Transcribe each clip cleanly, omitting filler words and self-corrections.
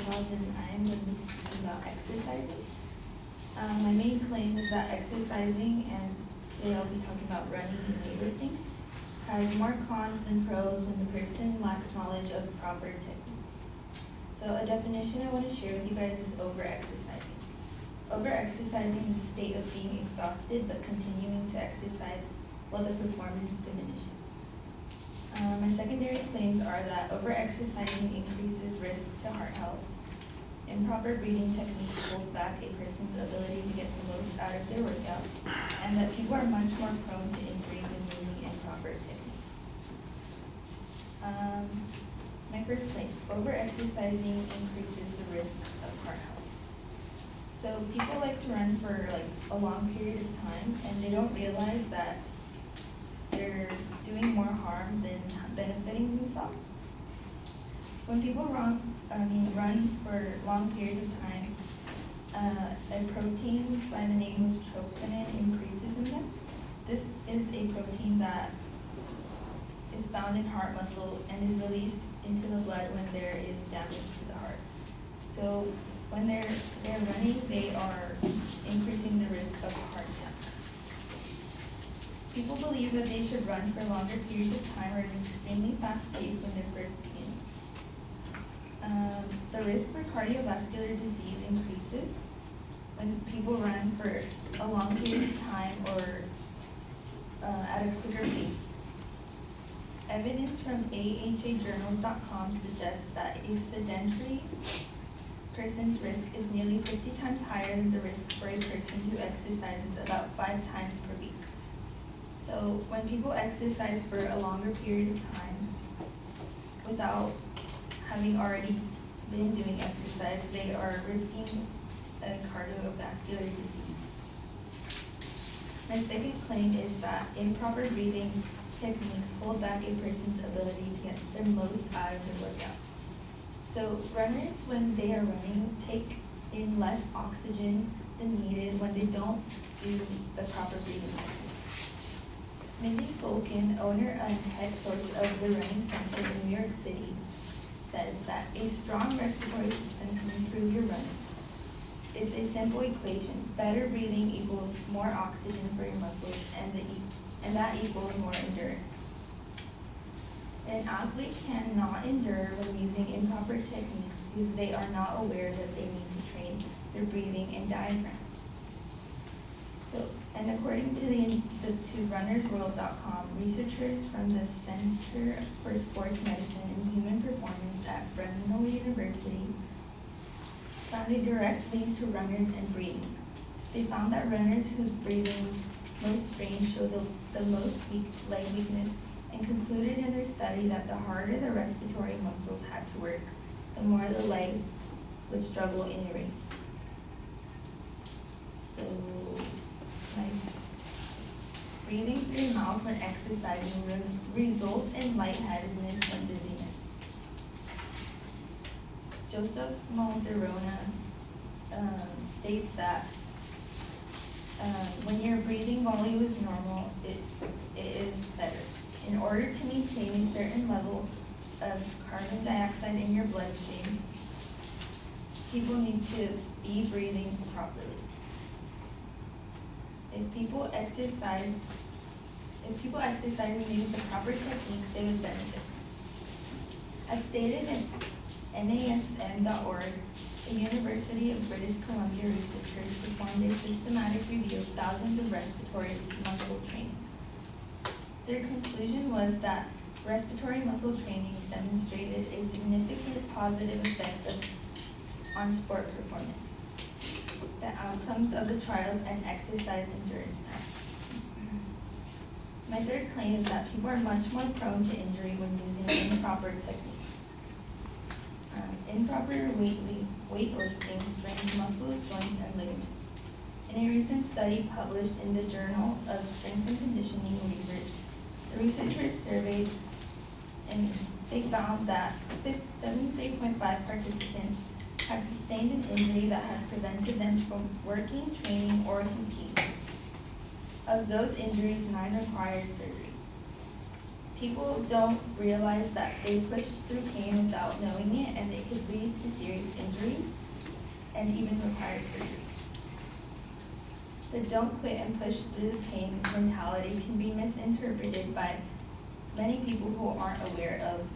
profiles, and I am going to be speaking about exercising. My main claim is that exercising, and today I'll be talking about running and weightlifting, has more cons than pros when the person lacks knowledge of proper techniques. So a definition I want to share with you guys is over-exercising. Over-exercising is a state of being exhausted but continuing to exercise while the performance diminishes. My secondary claims are that over-exercising increases risk to heart health. Improper breathing techniques hold back a person's ability to get the most out of their workout, and that people are much more prone to injury when using improper techniques. My first claim, over-exercising increases the risk of heart health. So people like to run for a long period of time, and they don't realize that they're doing more harm than benefiting themselves. When people run for long periods of time, a protein by the name of troponin increases in them. This is a protein that is found in heart muscle and is released into the blood when there is damage to the heart. So when they're running, they are increasing the risk of heart attack. People believe that they should run for longer periods of time or at an extremely fast pace when they're first beginning. The risk for cardiovascular disease increases when people run for a long period of time or at a quicker pace. Evidence from AHAjournals.com suggests that a sedentary person's risk is nearly 50 times higher than the risk for a person who exercises about 5 times per week. So when people exercise for a longer period of time without having already been doing exercise, they are risking a cardiovascular disease. My second claim is that improper breathing techniques hold back a person's ability to get the most out of their workout. So runners, when they are running, take in less oxygen than needed when they don't do the proper breathing technique. Mindy Solkin, owner and head coach of the Running Center in New York City, says that a strong respiratory system can improve your running. It's a simple equation. Better breathing equals more oxygen for your muscles, and that equals more endurance. An athlete cannot endure when using improper techniques because they are not aware that they need to train their breathing and diaphragm. And according to runnersworld.com, researchers from the Center for Sports Medicine and Human Performance at Brunel University found a direct link to runners and breathing. They found that runners whose breathing was most strained showed the most leg weakness, and concluded in their study that the harder the respiratory muscles had to work, the more the legs would struggle in a race. So, breathing through your mouth when exercising results in lightheadedness and dizziness. Joseph Malderona states that when your breathing volume is normal, it is better. In order to maintain a certain level of carbon dioxide in your bloodstream, people need to be breathing properly. If people exercise and use the proper techniques, they would benefit. As stated in NASM.org, the University of British Columbia researchers performed a systematic review of thousands of respiratory muscle training. Their conclusion was that respiratory muscle training demonstrated a significant positive effect on sport performance, the outcomes of the trials, and exercise endurance time. My third claim is that people are much more prone to injury when using improper techniques. Improper weightlifting strains muscles, joints, and ligaments. In a recent study published in the Journal of Strength and Conditioning Research, the researchers surveyed and they found that 73.5 participants had sustained an injury that had prevented them from working, training, or competing. Of those injuries, 9 required surgery. People don't realize that they push through pain without knowing it, and it could lead to serious injuries and even require surgery. The don't quit and push through the pain mentality can be misinterpreted by many people who aren't aware of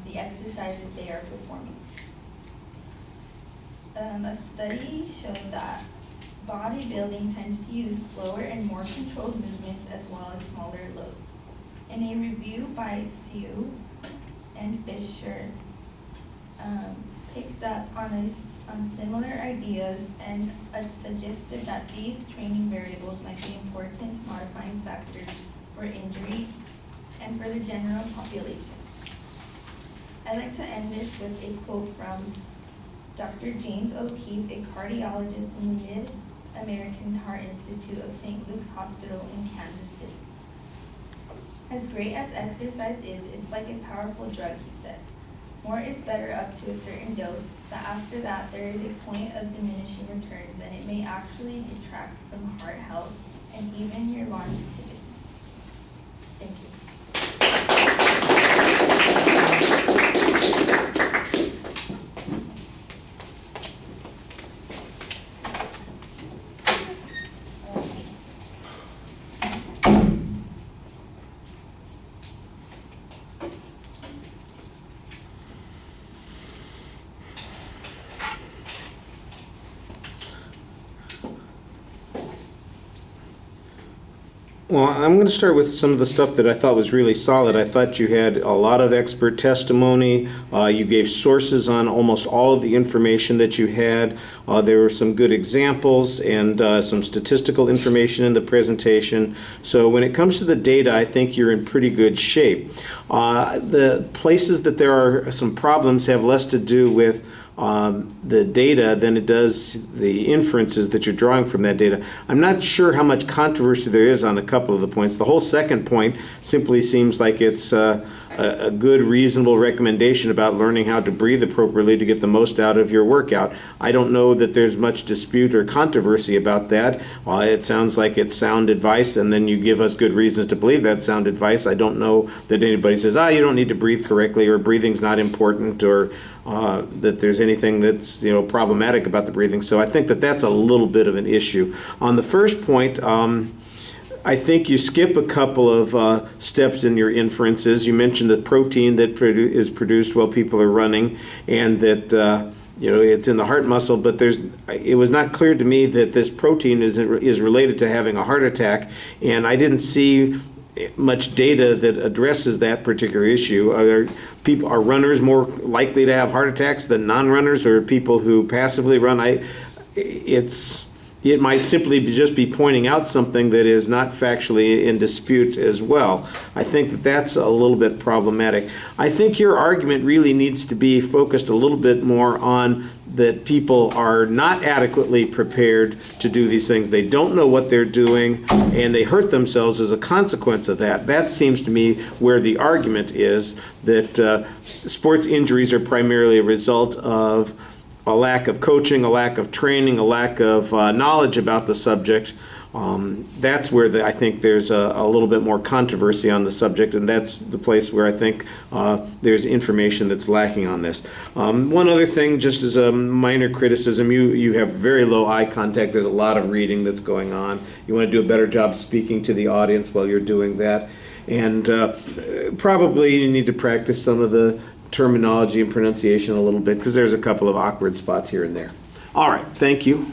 the exercises they are performing. A study showed that bodybuilding tends to use slower and more controlled movements as well as smaller loads. In a review by Siu and Fisher, picked up on similar ideas and suggested that these training variables might be important modifying factors for injury and for the general population. I'd like to end this with a quote from Dr. James O'Keefe, a cardiologist in the Mid-American Heart Institute of St. Luke's Hospital in Kansas City. As great as exercise is, it's like a powerful drug, he said. More is better up to a certain dose, but after that there is a point of diminishing returns, and it may actually detract from heart health and even your longevity. Thank you. Well, I'm going to start with some of the stuff that I thought was really solid. I thought you had a lot of expert testimony. You gave sources on almost all of the information that you had. There were some good examples and some statistical information in the presentation. So when it comes to the data, I think you're in pretty good shape. The places that there are some problems have less to do with the data than it does the inferences that you're drawing from that data. I'm not sure how much controversy there is on a couple of the points. The whole second point simply seems like it's a good, reasonable recommendation about learning how to breathe appropriately to get the most out of your workout. I don't know that there's much dispute or controversy about that. It sounds like it's sound advice, and then you give us good reasons to believe that's sound advice. I don't know that anybody says, you don't need to breathe correctly, or breathing's not important, or that there's anything that's problematic about the breathing. So I think that that's a little bit of an issue. On the first point, I think you skip a couple of steps in your inferences. You mentioned the protein that is produced while people are running, and that it's in the heart muscle, but it was not clear to me that this protein is related to having a heart attack, and I didn't see much data that addresses that particular issue. Are runners more likely to have heart attacks than non-runners, or people who passively run? It might simply just be pointing out something that is not factually in dispute as well. I think that that's a little bit problematic. I think your argument really needs to be focused a little bit more on that people are not adequately prepared to do these things. They don't know what they're doing, and they hurt themselves as a consequence of that. That seems to me where the argument is, that sports injuries are primarily a result of a lack of coaching, a lack of training, a lack of knowledge about the subject. That's where I think there's a little bit more controversy on the subject, and that's the place where I think there's information that's lacking on this. One other thing, just as a minor criticism, you have very low eye contact. There's a lot of reading that's going on. You want to do a better job speaking to the audience while you're doing that. And probably you need to practice some of the terminology and pronunciation a little bit, because there's a couple of awkward spots here and there. All right, thank you.